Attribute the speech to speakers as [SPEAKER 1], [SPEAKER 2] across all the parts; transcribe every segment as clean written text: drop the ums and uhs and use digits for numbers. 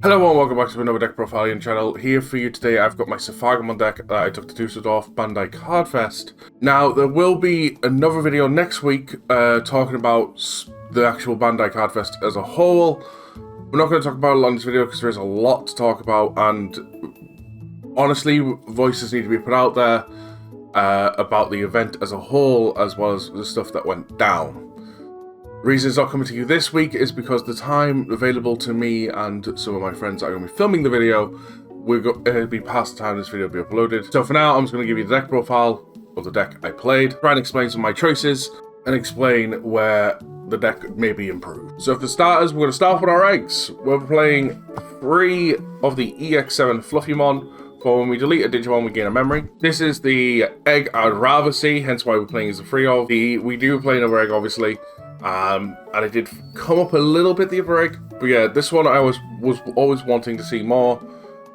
[SPEAKER 1] Hello and welcome back to another deck profiling channel. Here for you today, I've got my Zephagamon deck that I took to Dusseldorf Bandai Cardfest. Now, there will be another video next week talking about the actual Bandai Cardfest as a whole. We're not going to talk about it a lot in this video because there is a lot to talk about, and honestly, voices need to be put out there about the event as a whole, as well as the stuff that went down. The reason it's not coming to you this week is because the time available to me and some of my friends that are going to be filming the video, it'll be past the time this video will be uploaded. So for now, I'm just going to give you the deck profile of the deck I played, try and explain some of my choices, and explain where the deck may be improved. So for starters, we're going to start with our eggs. We're playing 3 of the EX7 Fluffymon. For when we delete a Digimon, we gain a memory. This is the egg I'd rather see, hence why we're playing as a 3 of. We do play another egg, obviously. And it did come up a little bit, the other egg. But yeah, this one I was always wanting to see more.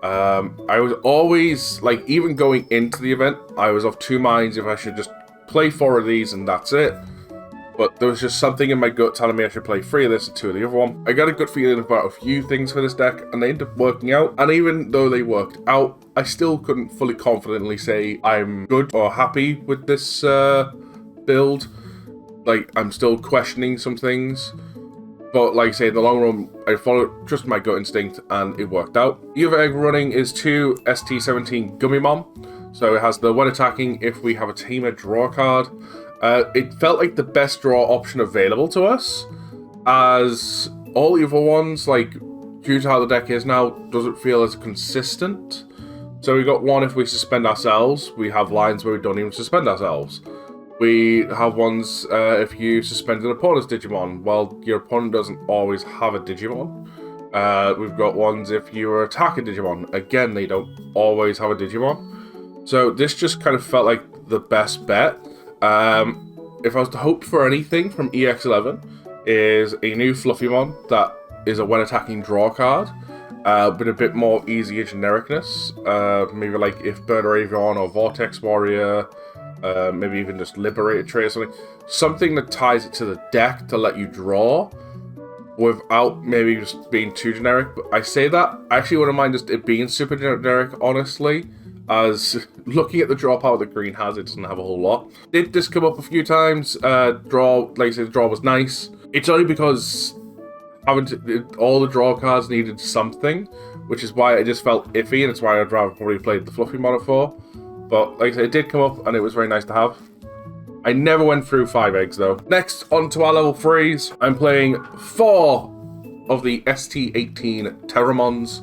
[SPEAKER 1] I was always, like, even going into the event, I was of 2 minds if I should just play 4 of these and that's it. But there was just something in my gut telling me I should play 3 of this and 2 of the other one. I got a good feeling about a few things for this deck, and they ended up working out. And even though they worked out, I still couldn't fully confidently say I'm good or happy with this build. Like, I'm still questioning some things, but like I say, in the long run, I followed just my gut instinct, and it worked out. The other egg running is 2 ST17 Gummimon, so it has the when attacking, if we have a Tamer draw card. It felt like the best draw option available to us, as all the other ones, like, due to how the deck is now, doesn't feel as consistent. So we got 1 if we suspend ourselves. We have lines where we don't even suspend ourselves. We have ones if you suspend an opponent's Digimon. Well, your opponent doesn't always have a Digimon. We've got ones if you attack a Digimon. Again, they don't always have a Digimon. So this just kind of felt like the best bet. If I was to hope for anything from EX11, is a new Fluffymon that is a when attacking draw card, with a bit more easier genericness. Maybe like if Avion or Vortex Warrior. Maybe even just Liberator Tray or something. Something that ties it to the deck to let you draw without maybe just being too generic. But I say that, I actually wouldn't mind just it being super generic, honestly, as looking at the draw power that green has, it doesn't have a whole lot. Did this come up a few times? Draw, like I said, the draw was nice. It's only because all the draw cards needed something, which is why I just felt iffy, and it's why I'd rather probably played the Fluffymon for. But like I said, it did come up, and it was very nice to have. I never went through 5 eggs, though. Next, on to our level 3s. I'm playing 4 of the ST18 Terramons,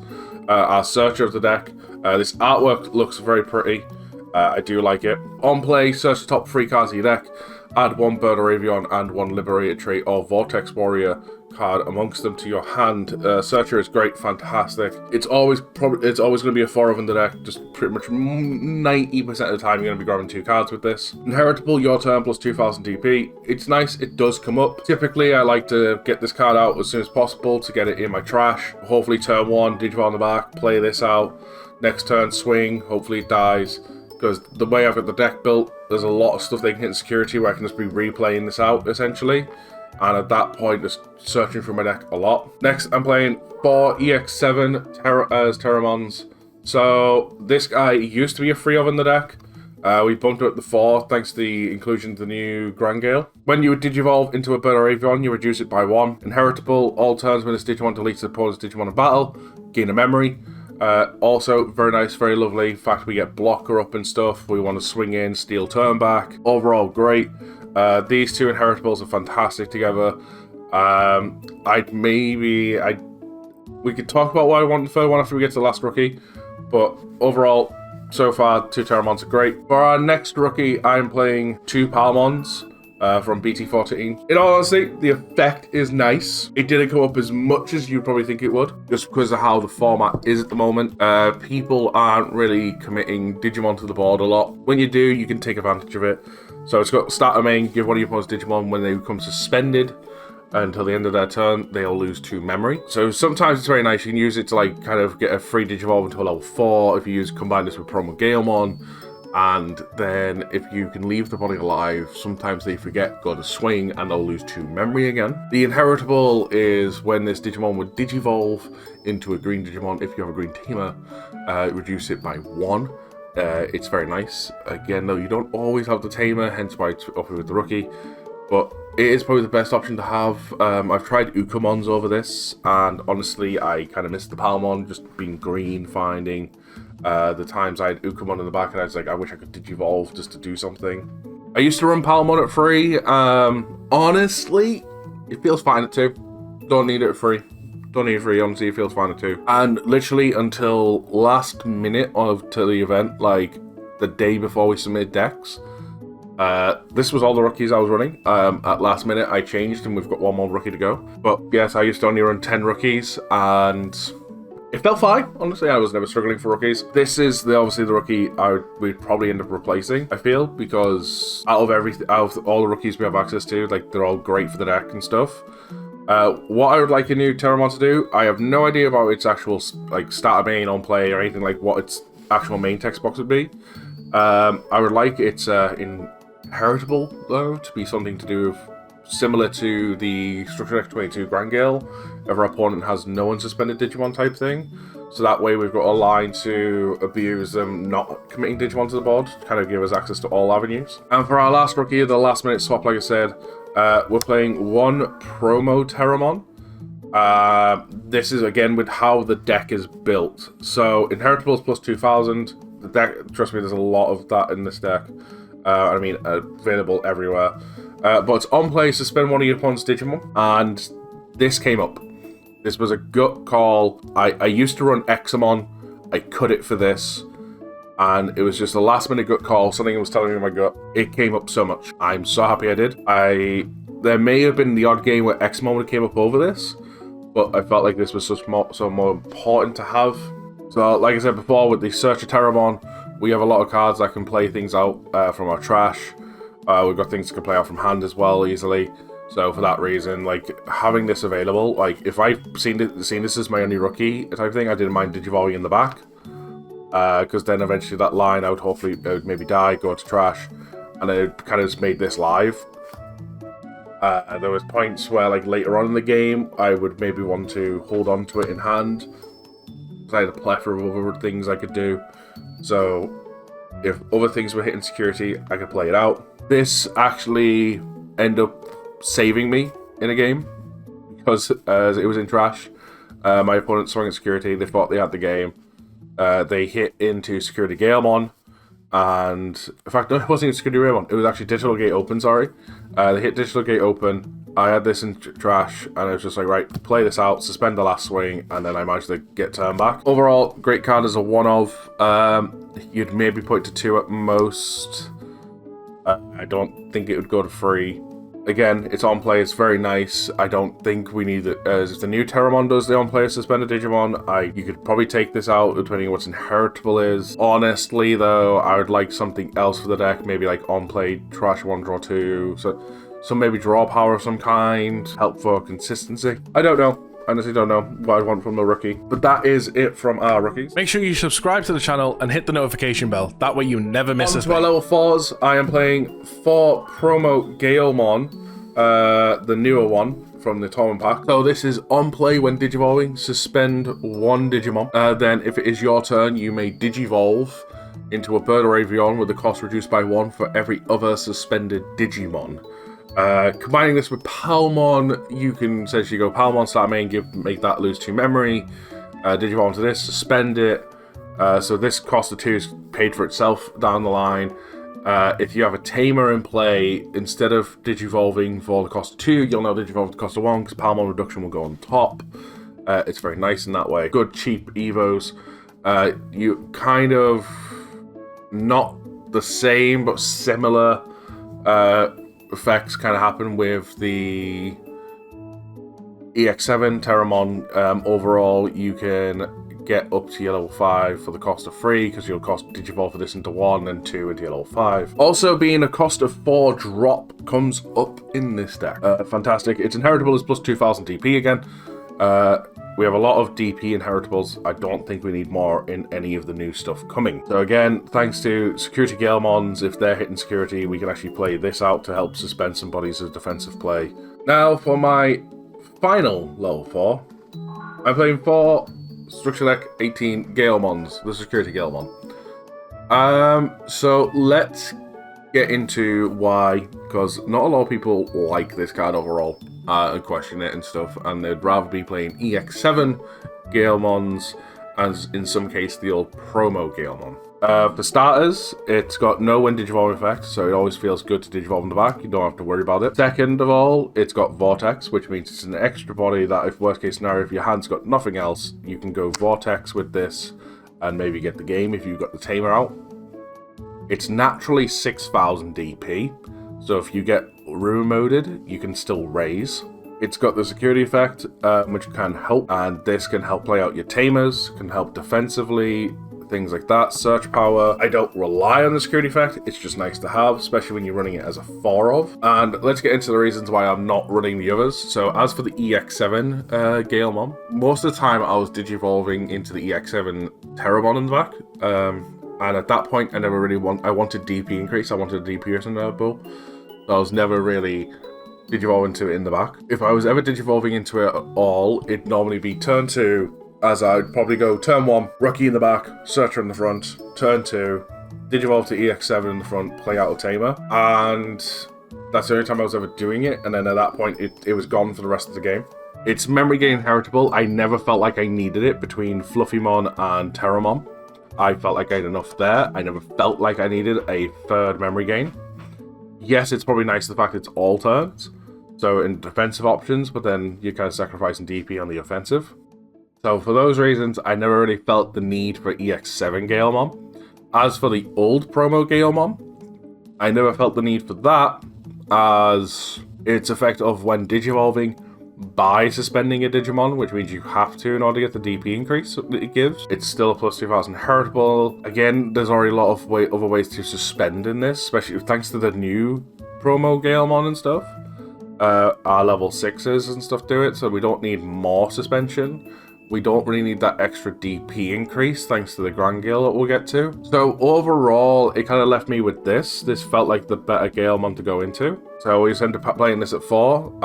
[SPEAKER 1] our searcher of the deck. This artwork looks very pretty. I do like it. On play, search the top 3 cards of your deck. Add 1 Avion and 1 Liberator Trait or Vortex Warrior card amongst them to your hand. Searcher is great, fantastic. It's always going to be a 4 of in the deck. Just pretty much 90% of the time you're going to be grabbing 2 cards with this. Inheritable, your turn plus 2000 TP. It's nice, it does come up. Typically, I like to get this card out as soon as possible to get it in my trash. Hopefully turn 1, Digimon on the back, play this out. Next turn, swing, hopefully it dies. Because the way I've got the deck built, there's a lot of stuff they can hit in security where I can just be replaying this out, essentially. And at that point, just searching through my deck a lot. Next, I'm playing 4 EX7 Terramons. So, this guy used to be a 3 of in the deck. We bumped it up to 4 thanks to the inclusion of the new Grand Gale. When you Digivolve into a Avion, you reduce it by 1. Inheritable, all turns when this Digimon deletes the opponent's Digimon in battle, gain a memory. Also, very nice, very lovely. In fact, we get blocker up and stuff. We want to swing in, steal turn back. Overall, great. These 2 inheritables are fantastic together. We could talk about why I want the third one after we get to the last rookie. But overall, so far, 2 Terramons are great. For our next rookie, I'm playing 2 Palmons. From BT14. In all honesty, the effect is nice. It didn't come up as much as you'd probably think it would, just because of how the format is at the moment. People aren't really committing Digimon to the board a lot. When you do, you can take advantage of it. So it's got starter main, give one of your opponent's Digimon when they become suspended. Until the end of their turn, they'll lose 2 memory. So sometimes it's very nice. You can use it to like kind of get a free Digivolve into a level 4 if you combine this with Promo Galemon. And then if you can leave the body alive, sometimes they forget, go to swing, and they'll lose 2 memory again. The inheritable is when this Digimon would digivolve into a green Digimon. If you have a green Tamer, reduce it by 1. It's very nice. Again, though, you don't always have the Tamer, hence why it's up with the rookie. But it is probably the best option to have. I've tried Ukamons over this, and honestly, I kind of missed the Palmon, just being green, finding the times I had Ukamon in the back, and I was like, I wish I could digivolve just to do something. I used to run Palmon at 3. Honestly, it feels fine at 2. Don't need it at 3. Don't need it at 3, honestly, it feels fine at 2. And literally until last minute to the event, like the day before we submitted decks, this was all the rookies I was running. At last minute, I changed, and we've got 1 more rookie to go. But yes, I used to only run 10 rookies, and it felt fine. Honestly, I was never struggling for rookies. This is obviously the rookie we'd probably end up replacing, I feel, because out of all the rookies we have access to, like, they're all great for the deck and stuff. What I would like a new Terramon to do, I have no idea about its actual, like, starter main on play or anything, like what its actual main text box would be. I would like its inheritable, though, to be something to do with similar to the Structure Deck 22 Grand Gale, if our opponent has no unsuspended Digimon type thing. So that way we've got a line to abuse them not committing Digimon to the board, to kind of give us access to all avenues. And for our last rookie, the last minute swap, like I said, we're playing 1 promo Terramon. This is again with how the deck is built. So inheritables plus 2000. The deck, trust me, there's a lot of that in this deck. I mean, available everywhere. But it's on play, suspend 1 of your opponent's Digimon, and this came up. This was a gut call. I used to run Exaemon. I cut it for this, and it was just a last minute gut call. Something was telling me in my gut. It came up so much. I'm so happy I did. There may have been the odd game where Exaemon would have came up over this, but I felt like this was so more important to have. So, like I said before, with the Searcher Terramon, we have a lot of cards that can play things out from our trash. We've got things that can play out from hand as well, easily. So for that reason, like, having this available, like, if I'd seen this as my only rookie type thing, I didn't mind Digivolving in the back. Because then eventually that line, I would maybe die, go to trash, and it kind of just made this live. There was points where, like, later on in the game, I would maybe want to hold on to it in hand. Because I had a plethora of other things I could do. So if other things were hitting security, I could play it out. This actually ended up saving me in a game, because it was in trash. My opponent swung at security, they thought they had the game. They hit into Security Galemon, and in fact, no, it wasn't even Security Galemon, it was actually Digital Gate Open, sorry. They hit Digital Gate Open, I had this in trash, and I was just like, right, play this out, suspend the last swing, and then I managed to get turned back. Overall, great card as a one-of. You'd maybe put it to 2 at most. I don't think it would go to 3. Again, it's on play, it's very nice. I don't think we need it. If the new Terramon does the on play suspended Digimon, you could probably take this out depending on what's inheritable is. Honestly, though, I would like something else for the deck, maybe like on play, trash 1, draw 2. So maybe draw power of some kind, help for consistency. I don't know. Honestly don't know what I want from the rookie. But that is it from our rookies.
[SPEAKER 2] Make sure you subscribe to the channel and hit the notification bell. That way you never miss a thing.
[SPEAKER 1] On to our level 4s, I am playing 4 promo Galemon, the newer one from the tournament pack. So this is on play when Digivolving. Suspend 1 Digimon. Then if it is your turn, you may Digivolve into a Bird or Avion with the cost reduced by 1 for every other suspended Digimon. Combining this with Palmon, you can essentially go Palmon, start main, make that lose 2 memory, Digivolve to this, suspend it, so this cost of 2 is paid for itself down the line. If you have a Tamer in play, instead of Digivolving for the cost of 2, you'll now Digivolve the cost of 1, because Palmon reduction will go on top. It's very nice in that way. Good, cheap Evos. You kind of, not the same, but similar, effects kind of happen with the EX7 Terramon. Overall, you can get up to your level 5 for the cost of 3, because you'll cost Digivolve for this into 1 and 2 into your level 5. Also, being a cost of 4 drop comes up in this deck. Fantastic. Its inheritable is plus 2000 DP again. We have a lot of DP inheritables. I don't think we need more in any of the new stuff coming. So again, thanks to security Galemons, if they're hitting security, we can actually play this out to help suspend some bodies as defensive play. Now for my final level 4, I'm playing 4 Structure Deck 18 Galemons, the security Galemon. So let's get into why, because not a lot of people like this card overall and question it and stuff, and they'd rather be playing EX7 Galemons, as in some case the old promo Galemon. For starters, it's got no when Digivolve effect, so it always feels good to Digivolve in the back. You don't have to worry about it. Second of all, it's got Vortex, which means it's an extra body that, if worst case scenario, if your hand's got nothing else, you can go Vortex with this and maybe get the game if you've got the Tamer out. It's naturally 6000 DP, so if you get room moded, you can still raise. It's got the security effect, which can help, and this can help play out your Tamers, can help defensively, things like that. Search power, I don't rely on the security effect, it's just nice to have, especially when you're running it as a 4 of. And let's get into the reasons why I'm not running the others. So as for the EX7 Galemon, most of the time I was digivolving into the EX7 Terramon in the back. And at that point, I never really I wanted DP increase, I wanted a DP or something, so I was never really digivolving into it in the back. If I was ever digivolving into it at all, it'd normally be turn 2, as I'd probably go turn 1, Rookie in the back, Searcher in the front, turn 2, digivolve to EX7 in the front, play out a Tamer, and that's the only time I was ever doing it, and then at that point, it was gone for the rest of the game. It's memory gain inheritable. I never felt like I needed it between Fluffymon and Terramon. I felt like I had enough there. I never felt like I needed a third memory gain. Yes, it's probably nice the fact it's all turns, so in defensive options, but then you're kind of sacrificing DP on the offensive. So for those reasons, I never really felt the need for EX7 Galemon. As for the old promo Galemon, I never felt the need for that, as its effect of when digivolving by suspending a Digimon, which means you have to in order to get the DP increase it gives. It's still a plus 2000 heritable. Again, there's already a lot of other ways to suspend in this, especially thanks to the new promo Galemon and stuff. Our level 6s and stuff do it, so we don't need more suspension. We don't really need that extra DP increase thanks to the Grand Gale that we'll get to. So overall, it kind of left me with this. This felt like the better Galemon to go into. So we just ended up playing this at 4.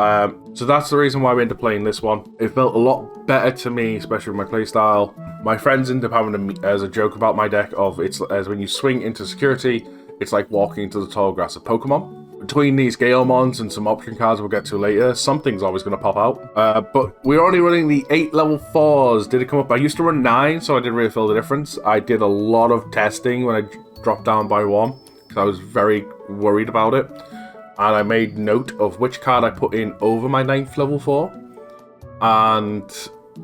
[SPEAKER 1] So that's the reason why we ended up playing this one. It felt a lot better to me, especially with my playstyle. My friends ended up having as a joke about my deck of it's as when you swing into security, it's like walking into the tall grass of Pokemon. Between these Galemons and some option cards we'll get to later, something's always going to pop out. But we're only running the 8 level 4s. Did it come up? I used to run 9, so I didn't really feel the difference. I did a lot of testing when I dropped down by 1, because I was very worried about it. And I made note of which card I put in over my 9th level 4. And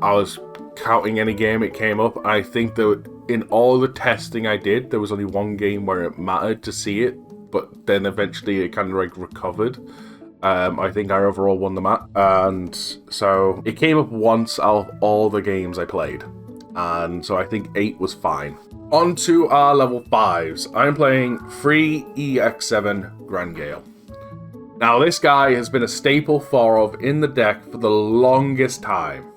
[SPEAKER 1] I was counting any game it came up. I think that in all the testing I did, there was only one game where it mattered to see it. But then eventually it kind of like recovered. I think I overall won the match. And so it came up once out of all the games I played. And so I think 8 was fine. On to our level 5s. I'm playing 3 EX7 Grand Gale. Now this guy has been a staple 4 of in the deck for the longest time.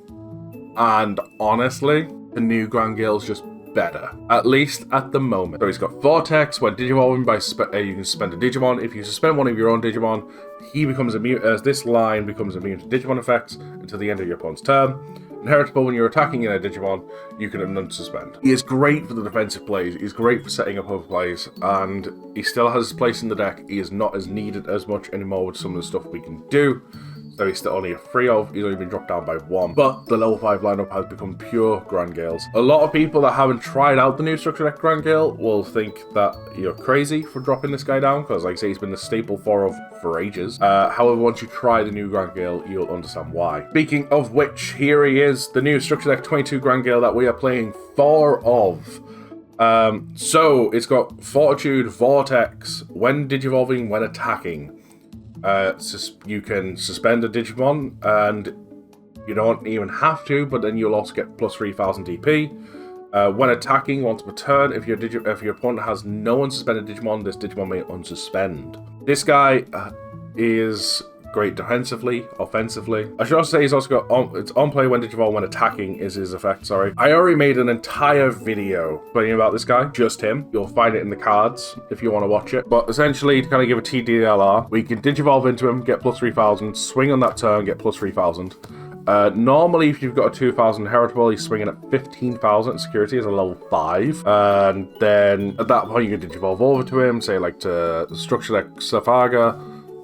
[SPEAKER 1] And honestly, the new Grand Gale's just better, at least at the moment. So he's got Vortex. When digivolving by you can suspend a Digimon. If you suspend one of your own Digimon, he becomes immune, as this line becomes immune to Digimon effects until the end of your opponent's turn. Inheritable, when you're attacking in a Digimon, you can unsuspend. He is great for the defensive plays, he's great for setting up overplays, and he still has his place in the deck. He is not as needed as much anymore with some of the stuff we can do. So he's still only a 3 of, he's only been dropped down by 1. But the level 5 lineup has become pure Grand Gales. A lot of people that haven't tried out the new Structure Deck Grand Gale will think that you're crazy for dropping this guy down, because like I say, he's been the staple 4 of for ages. However, once you try the new Grand Gale, you'll understand why. Speaking of which, here he is, the new Structure Deck 22 Grand Gale that we are playing 4 of. So it's got Fortitude, Vortex, when digivolving, when attacking. You can suspend a Digimon, and you don't even have to, but then you'll also get plus 3000 DP. When attacking once per turn, if your opponent has no unsuspended Digimon, this Digimon may unsuspend. This guy is great defensively, offensively. I should also say he's also got it's on play when Digivolve when attacking is his effect, sorry. I already made an entire video explaining about this guy, just him. You'll find it in the cards if you want to watch it. But essentially, to kind of give a TDLR, we can Digivolve into him, get plus 3,000, swing on that turn, get plus 3,000. Normally, if you've got a 2,000 heritable, he's swinging at 15,000 security as a level 5. And then at that point, you can Digivolve over to him, say like to Structure Deck Zephaga,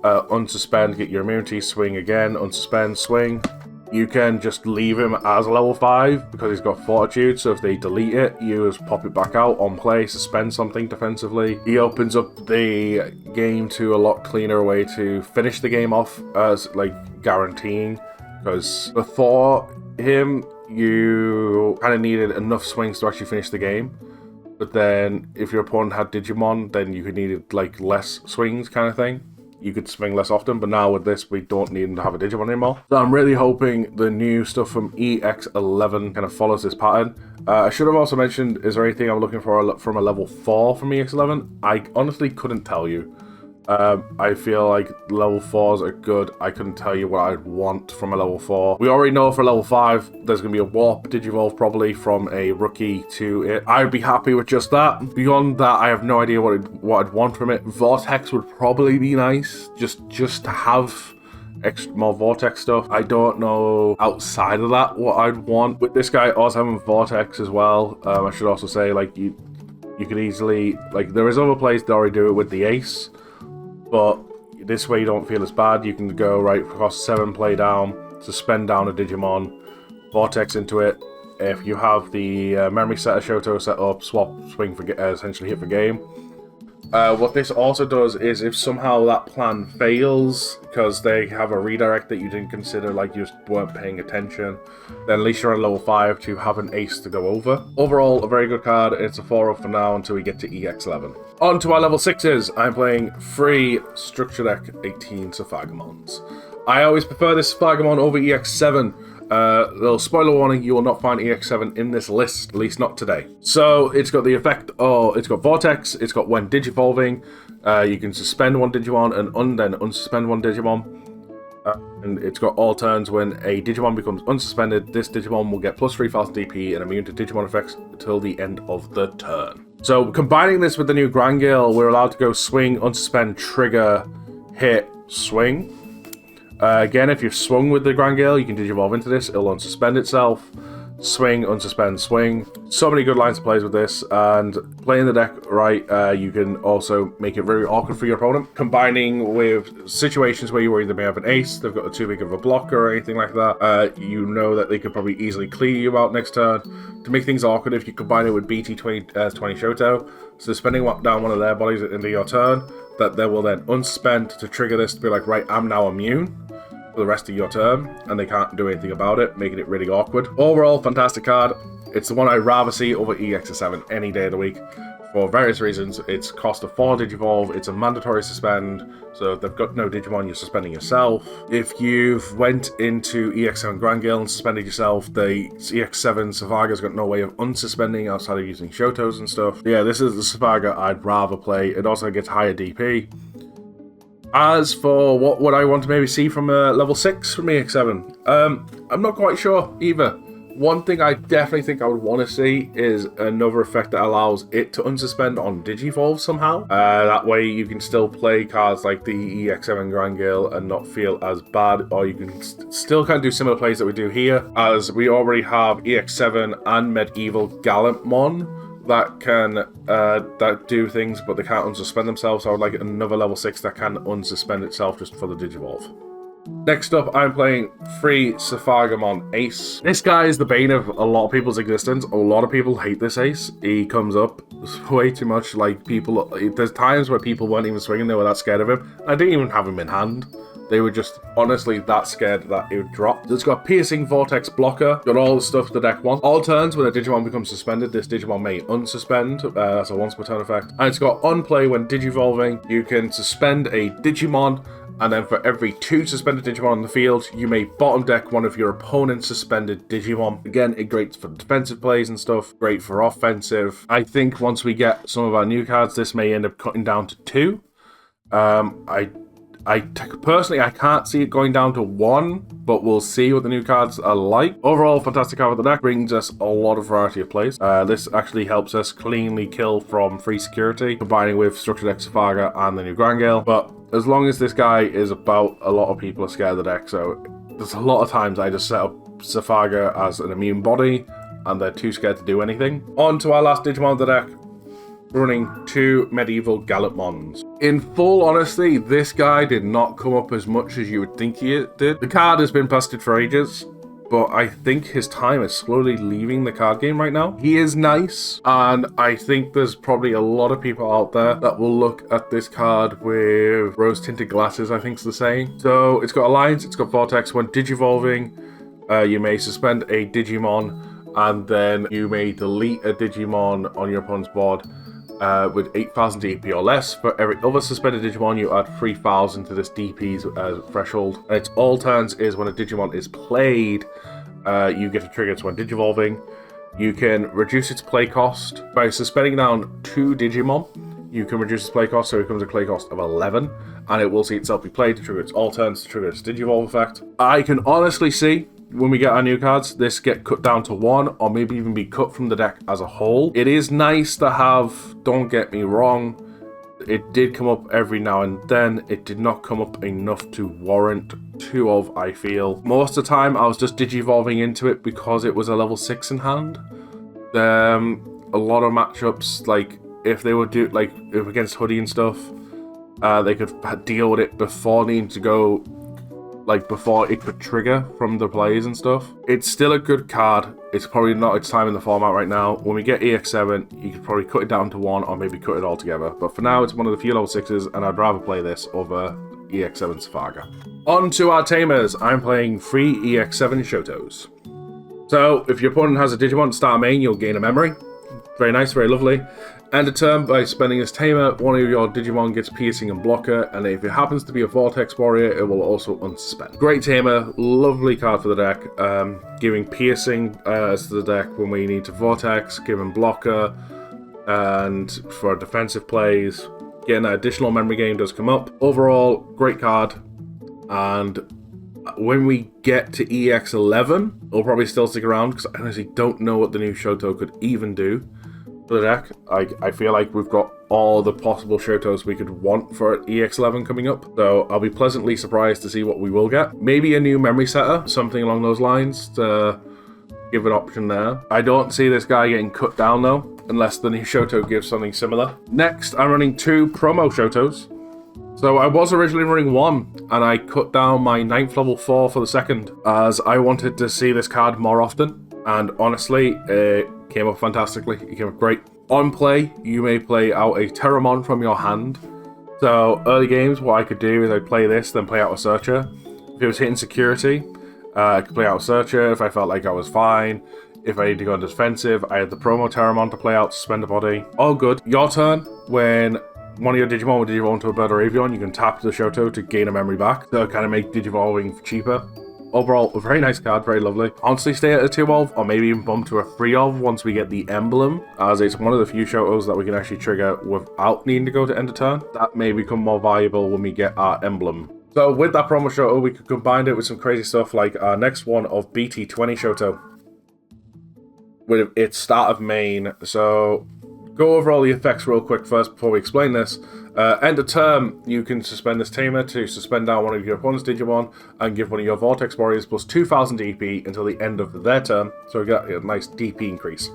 [SPEAKER 1] unsuspend, get your immunity, swing again, unsuspend, swing. You can just leave him as a level 5 because he's got Fortitude, so if they delete it, you just pop it back out on play, suspend something defensively. He opens up the game to a lot cleaner way to finish the game off as like guaranteeing. Because before him, you kind of needed enough swings to actually finish the game. But then, if your opponent had Digimon, then you needed like less swings kind of thing. You could swing less often, but now with this, we don't need him to have a Digimon anymore. So I'm really hoping the new stuff from EX11 kind of follows this pattern. I should have also mentioned, is there anything I'm looking for from a level 4 from EX11? I honestly couldn't tell you. I feel like level 4s are good. I couldn't tell you what I'd want from a level 4. We already know for level 5, there's going to be a Warp Digivolve probably from a rookie to it. I'd be happy with just that. Beyond that, I have no idea what I'd want from it. Vortex would probably be nice, just to have more Vortex stuff. I don't know outside of that what I'd want. With this guy also having Vortex as well, I should also say, like, you could easily, like, there is other plays that already do it with the Ace. But this way you don't feel as bad. You can go right across 7, play down, suspend down a Digimon, Vortex into it. If you have the memory setter Shoto set up, swap, swing for essentially hit for game. What this also does is if somehow that plan fails because they have a redirect that you didn't consider, like you just weren't paying attention, then at least you're on level 5 to have an ace to go over. Overall, a very good card. It's a 4-up for now until we get to EX11. On to our level 6s. I'm playing free Structure Deck 18 Zephagamons. I always prefer this Zephagamon over EX7. Little spoiler warning, you will not find EX7 in this list, at least not today. So it's got the effect, it's got Vortex, it's got when Digivolving, you can suspend one Digimon and then unsuspend one Digimon. And it's got all turns when a Digimon becomes unsuspended, this Digimon will get plus 3,000 DP and immune to Digimon effects until the end of the turn. So combining this with the new Grangale, we're allowed to go swing, unsuspend, trigger, hit, swing. Again, if you've swung with the Grangale, you can Digivolve into this. It'll unsuspend itself. Swing, unsuspend, swing. So many good lines of plays with this. And playing the deck right, you can also make it very awkward for your opponent. Combining with situations where you either may have an ace, they've got too big of a blocker or anything like that. You know that they could probably easily clear you out next turn. To make things awkward, if you combine it with BT20 Shoto, so spending down one of their bodies into your turn, that they will then unsuspend to trigger this to be like, right, I'm now immune for the rest of your turn, and they can't do anything about it, making it really awkward. Overall, fantastic card. It's the one I'd rather see over EX7 any day of the week for various reasons. It's cost of 4 Digivolve, it's a mandatory suspend, so if they've got no Digimon, you're suspending yourself. If you've went into EX7 Grangale and suspended yourself, the EX7 Zephaga's got no way of unsuspending outside of using Shotos and stuff. Yeah, this is the Zephaga I'd rather play. It also gets higher DP. As for what would I want to maybe see from a level 6 from EX7, I'm not quite sure either. One thing I definitely think I would want to see is another effect that allows it to unsuspend on Digivolve somehow. That way you can still play cards like the EX7 Grangale and not feel as bad, or you can still kind of do similar plays that we do here, as we already have EX7 and Medieval Gallantmon that can that do things, but they can't unsuspend themselves. So I would like another level 6 that can unsuspend itself just for the Digivolve. Next up, I'm playing free Zephagamon Ace. This guy is the bane of a lot of people's existence. A lot of people hate this Ace. He comes up way too much. Like, people, there's times where people weren't even swinging, they were that scared of him. I didn't even have him in hand. They were just honestly that scared that it would drop. It's got Piercing Vortex Blocker, got all the stuff the deck wants. All turns when a Digimon becomes suspended, this Digimon may unsuspend. That's a once per turn effect. And it's got on play when Digivolving, you can suspend a Digimon, and then for every 2 suspended Digimon on the field, you may bottom deck one of your opponent's suspended Digimon. Again, it great for defensive plays and stuff, great for offensive. I think once we get some of our new cards, this may end up cutting down to 2. Personally, I can't see it going down to 1, but we'll see what the new cards are like. Overall, fantastic card with the deck, brings us a lot of variety of plays. This actually helps us cleanly kill from free security, combining with Structured Expaga and the new Grand Gale. But as long as this guy is about, a lot of people are scared of the deck, so there's a lot of times I just set up Zephaga as an immune body, and they're too scared to do anything. On to our last Digimon of the deck, running 2 Medieval Gallantmons. In full honesty, this guy did not come up as much as you would think he did. The card has been busted for ages, but I think his time is slowly leaving the card game right now. He is nice, and I think there's probably a lot of people out there that will look at this card with rose-tinted glasses, I think is the saying. So it's got Alliance, it's got Vortex. When Digivolving, you may suspend a Digimon, and then you may delete a Digimon on your opponent's board with 8,000 DP or less. For every other suspended Digimon, you add 3,000 to this DP's threshold. And its all turns is when a Digimon is played, you get a trigger to when Digivolving. You can reduce its play cost by suspending down 2 Digimon. You can reduce its play cost so it becomes a play cost of 11, and it will see itself be played to trigger its all turns, to trigger its Digivolve effect. I can honestly see, when we get our new cards, this get cut down to 1, or maybe even be cut from the deck as a whole. It is nice to have, don't get me wrong, it did come up every now and then. It did not come up enough to warrant 2 of, I feel. Most of the time, I was just Digivolving into it because it was a level 6 in hand. A lot of matchups, like, if they would do, like, if against Hoodie and stuff, they could deal with it before needing to go, like, before it could trigger from the plays and stuff. It's still a good card. It's probably not its time in the format right now. When we get EX7, you could probably cut it down to 1 or maybe cut it all together. But for now, it's one of the few level 6s, and I'd rather play this over EX7 Zephaga. On to our Tamers. I'm playing 3 EX7 Shotos. So, if your opponent has a Digimon start main, you'll gain a memory. Very nice, very lovely. End a turn by spending this Tamer, one of your Digimon gets Piercing and Blocker, and if it happens to be a Vortex warrior, it will also unsuspend. Great Tamer, lovely card for the deck, giving Piercing to the deck when we need to Vortex, giving Blocker, and for defensive plays, getting that additional memory gain does come up. Overall, great card, and when we get to EX11, it'll probably still stick around, because I honestly don't know what the new Shoto could even do for the deck. I feel like we've got all the possible Shotos we could want for EX11 coming up, so I'll be pleasantly surprised to see what we will get. Maybe a new memory setter, something along those lines, to give an option there. I don't see this guy getting cut down though, unless the new Shoto gives something similar. Next, I'm running 2 promo Shotos. So I was originally running 1, and I cut down my 9th level 4 for the 2nd, as I wanted to see this card more often, and honestly, it came up fantastically. It came up great. On play, you may play out a Terramon from your hand. So early games, what I could do is I'd play this, then play out a Searcher. If it was hitting security, I could play out a Searcher if I felt like I was fine. If I need to go on defensive, I had the promo Terramon to play out, suspend a body. All good. Your turn, when one of your Digimon will Digivolve into a bird or Avion, you can tap the Shoto to gain a memory back. So kind of make Digivolving cheaper. Overall, a very nice card, very lovely. Honestly, stay at a 2-of, or maybe even bump to a 3-of once we get the emblem, as it's one of the few Shotos that we can actually trigger without needing to go to end of turn. That may become more valuable when we get our emblem. So with that promo Shoto, we could combine it with some crazy stuff like our next one of BT20 Shoto, with its start of main. So go over all the effects real quick first before we explain this. End of turn, you can suspend this Tamer to suspend down one of your opponent's Digimon and give one of your Vortex warriors plus 2,000 DP until the end of their turn, so we get a nice DP increase.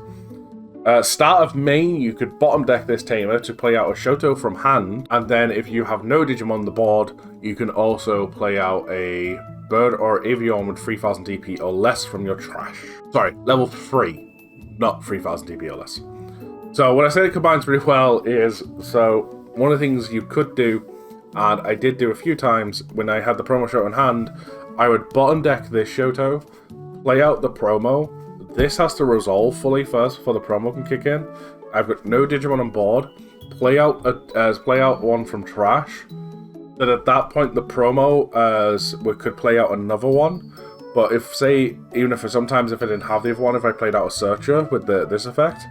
[SPEAKER 1] Start of main, you could bottom deck this Tamer to play out a Shoto from hand, and then if you have no Digimon on the board, you can also play out a Bird or Avion with 3,000 DP or less from your trash. Sorry, level 3, not 3,000 DP or less. So when I say it combines really well is, so one of the things you could do, and I did do a few times when I had the promo Shoto in hand, I would bottom deck this Shoto, play out the promo. This has to resolve fully first before the promo can kick in. I've got no Digimon on board. Play out one from trash. Then at that point the promo we could play out another one. But if, say, even if sometimes if I didn't have the other one, if I played out a Searcher with this effect,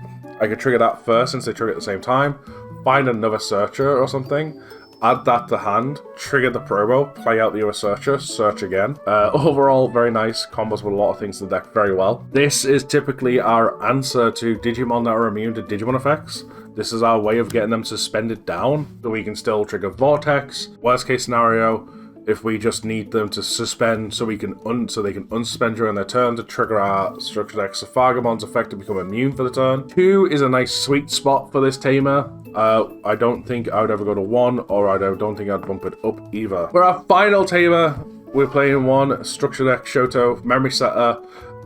[SPEAKER 1] I could trigger that first since they trigger at the same time, find another Searcher or something, add that to hand, trigger the promo, play out the other searcher, search again. Overall, very nice, combos with a lot of things in the deck very well. This is typically our answer to Digimon that are immune to Digimon effects. This is our way of getting them suspended down, so we can still trigger Vortex. Worst case scenario, if we just need them to suspend so they can unsuspend during their turn to trigger our Structured X Zephagamons effect to become immune for the turn. 2 is a nice sweet spot for this Tamer. I don't think I would ever go to 1, or I don't think I'd bump it up either. For our final Tamer, we're playing 1 Structured X Shoto Memory Setter,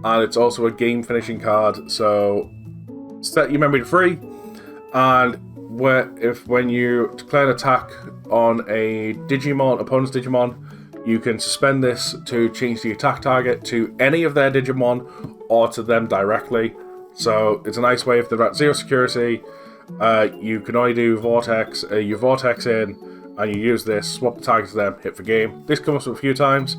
[SPEAKER 1] and it's also a game finishing card, so set your memory to 3, and when you declare an attack on a Digimon, opponent's Digimon, you can suspend this to change the attack target to any of their Digimon or to them directly. So it's a nice way if they're at 0 security, you can only do Vortex, you Vortex in, and you use this, swap the target to them, hit for game. This comes up a few times.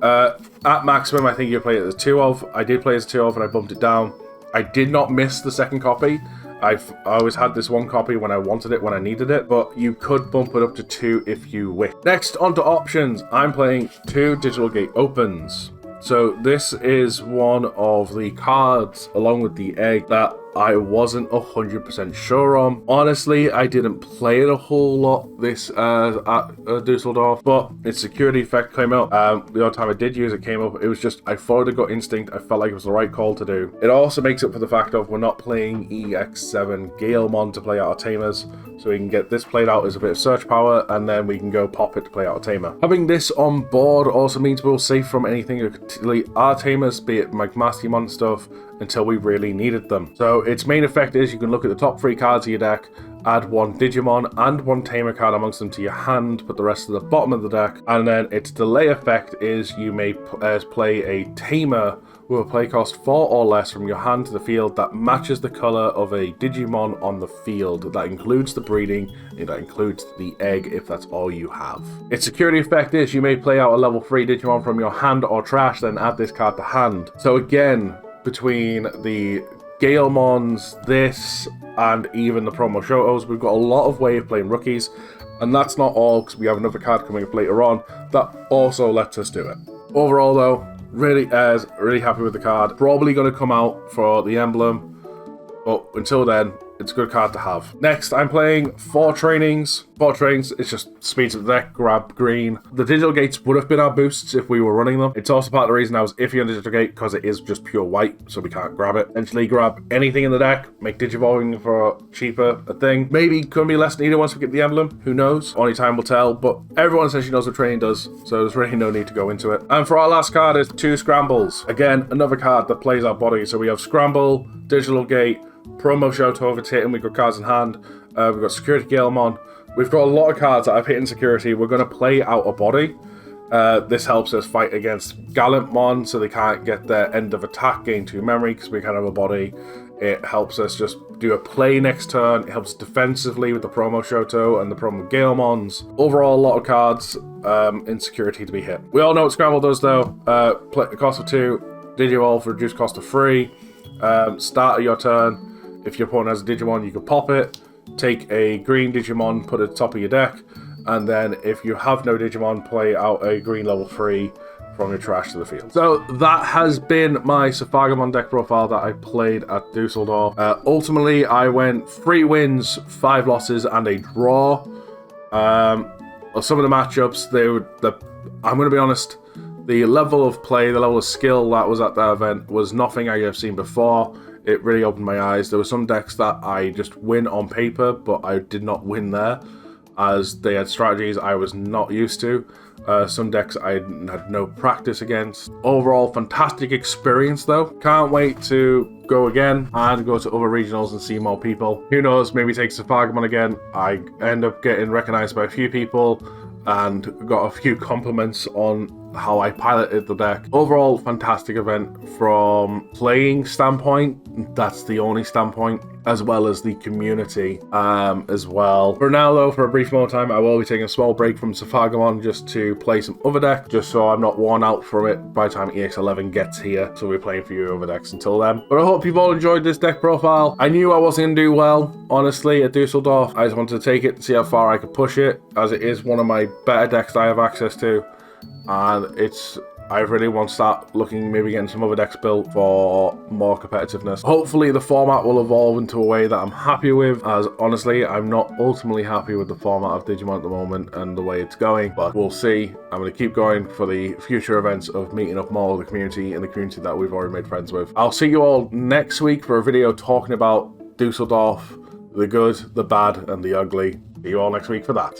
[SPEAKER 1] At maximum, I think you play it as 2 of. I did play as 2 of and I bumped it down. I did not miss the second copy. I always had this 1 copy when I wanted it, when I needed it, but you could bump it up to 2 if you wish. Next, onto options. I'm playing 2 Digital Gate Opens. So this is one of the cards, along with the egg, that I wasn't 100% sure on. Honestly, I didn't play it a whole lot this at Dusseldorf, but its security effect came out. The odd time I did use it came up. It was just, I followed a gut instinct. I felt like it was the right call to do. It also makes up for the fact of we're not playing EX7 Galemon to play out our Tamers, so we can get this played out as a bit of search power, and then we can go pop it to play out a Tamer. Having this on board also means we're safe from anything that could delete our Tamers, be it Magmastimon stuff, until we really needed them. So its main effect is you can look at the top 3 cards of your deck, add 1 Digimon and 1 Tamer card amongst them to your hand, put the rest to the bottom of the deck, and then its delay effect is you may play a Tamer with a play cost 4 or less from your hand to the field that matches the color of a Digimon on the field. That includes the breeding, and that includes the egg if that's all you have. Its security effect is you may play out a level 3 Digimon from your hand or trash, then add this card to hand. So again, between the Galemons, this, and even the promo Shotos, we've got a lot of way of playing rookies, and that's not all, because we have another card coming up later on that also lets us do it. Overall though, really happy with the card. Probably going to come out for the emblem, but until then, it's a good card to have. Next, I'm playing 4 trainings. 4 trainings, it's just speeds of the deck, grab green. The digital gates would have been our boosts if we were running them. It's also part of the reason I was iffy on digital gate, because it is just pure white, so we can't grab it. Eventually grab anything in the deck, make digivolving for cheaper a thing. Maybe could be less needed once we get the emblem, who knows? Only time will tell, but everyone essentially knows what training does, so there's really no need to go into it. And for our last card is 2 scrambles. Again, another card that plays our body. So we have scramble, digital gate, promo Shoto over hitting, we've got cards in hand, we've got security Galemon. We've got a lot of cards that I've hit in security. We're going to play out a body. This helps us fight against Gallantmon, so they can't get their end of attack, gain 2 memory, because we can have a body. It helps us just do a play next turn. It helps defensively with the promo Shoto and the promo Galemons. Overall, a lot of cards in security to be hit. We all know what Scramble does though. Play the cost of 2, Digivolve for reduced cost of 3. Start of your turn. If your opponent has a Digimon, you can pop it, take a green Digimon, put it at the top of your deck, and then if you have no Digimon, play out a green level 3 from your trash to the field. So that has been my Zephagamon deck profile that I played at Dusseldorf. Ultimately, I went 3 wins, 5 losses, and a draw. Some of the matchups, I'm going to be honest, the level of play, the level of skill that was at that event was nothing I have seen before. It really opened my eyes. There were some decks that I just win on paper, but I did not win there, as they had strategies I was not used to. Some decks I had no practice against. Overall, fantastic experience though. Can't wait to go again and go to other regionals and see more people. Who knows, maybe take Zephagamon again. I end up getting recognized by a few people and got a few compliments on how I piloted the deck. Overall, fantastic event from playing standpoint. That's the only standpoint, as well as the community as well. For now though, for a brief moment of time, I will be taking a small break from Zephagamon just to play some other decks, just so I'm not worn out from it by the time EX11 gets here. So we're playing for you other decks until then. But I hope you've all enjoyed this deck profile. I knew I wasn't going to do well, honestly, at Dusseldorf. I just wanted to take it and see how far I could push it, as it is one of my better decks that I have access to. And I really want to start looking, maybe getting some other decks built for more competitiveness. Hopefully the format will evolve into a way that I'm happy with, as honestly, I'm not ultimately happy with the format of Digimon at the moment and the way it's going, but we'll see. I'm going to keep going for the future events of meeting up more with the community and the community that we've already made friends with. I'll see you all next week for a video talking about Dusseldorf, the good, the bad, and the ugly. See you all next week for that.